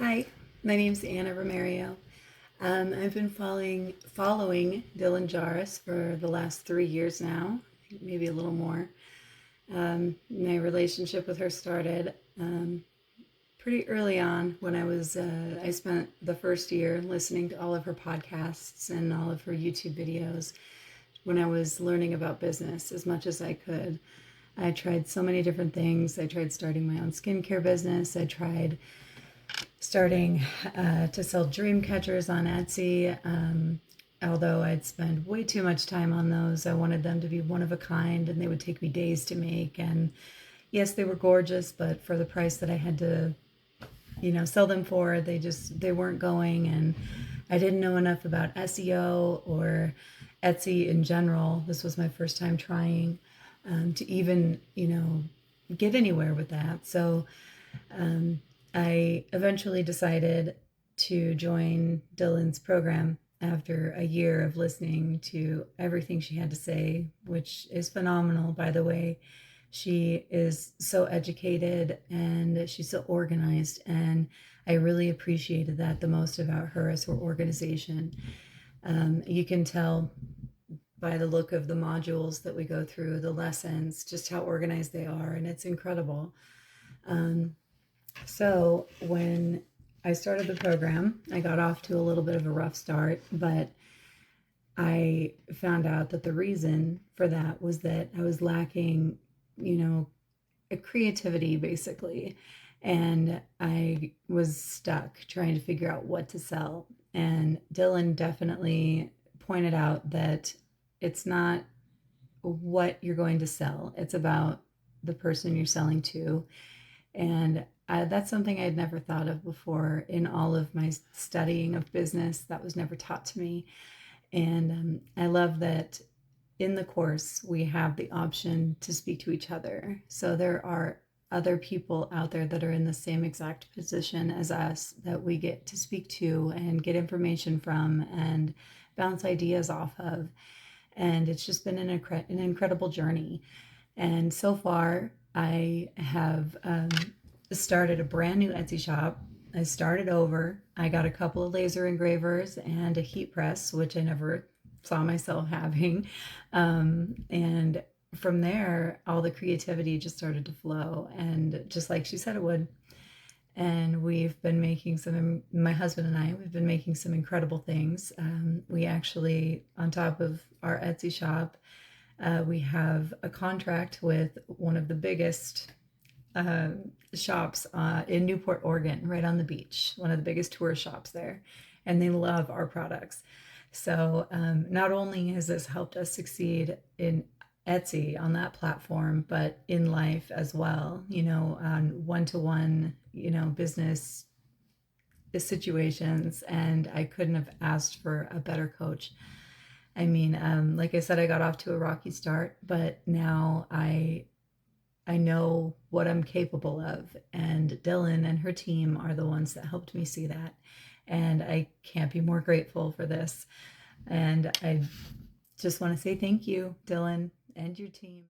Hi, my name's Anna Romario. I've been following Dylan Jahraus for the last 3 years now, maybe a little more. My relationship with her started pretty early on when I spent the first year listening to all of her podcasts and all of her YouTube videos when I was learning about business as much as I could. I tried so many different things. I tried starting my own skincare business. I tried starting to sell dream catchers on Etsy. Although I'd spend way too much time on those, I wanted them to be one of a kind and they would take me days to make. And yes, they were gorgeous, but for the price that I had to, sell them for, they weren't going. And I didn't know enough about SEO or Etsy in general. This was my first time trying to even, get anywhere with that. So I eventually decided to join Dylan's program after a year of listening to everything she had to say, which is phenomenal, by the way. She is so educated and she's so organized, and I really appreciated that the most about her as her organization. You can tell by the look of the modules that we go through, the lessons, just how organized they are, and it's incredible. So when I started the program, I got off to a little bit of a rough start, but I found out that the reason for that was that I was lacking, a creativity basically. And I was stuck trying to figure out what to sell. And Dylan definitely pointed out that it's not what you're going to sell, it's about the person you're selling to. And that's something I had never thought of before in all of my studying of business. That was never taught to me. And I love that in the course we have the option to speak to each other. So there are other people out there that are in the same exact position as us that we get to speak to and get information from and bounce ideas off of. And it's just been an incredible journey. And so far, I have started a brand new Etsy shop. I started over. I got a couple of laser engravers and a heat press, which I never saw myself having. And from there, all the creativity just started to flow. And just like she said it would. And we've been making my husband and I, we've been making some incredible things. We actually, on top of our Etsy shop, we have a contract with one of the biggest uh, shops in Newport, Oregon, right on the beach, one of the biggest tourist shops there. And they love our products. So not only has this helped us succeed in Etsy on that platform, but in life as well, on one-to-one, business situations. And I couldn't have asked for a better coach. I mean, like I said, I got off to a rocky start, but now I know what I'm capable of, and Dylan and her team are the ones that helped me see that, and I can't be more grateful for this. And I just want to say thank you, Dylan, and your team.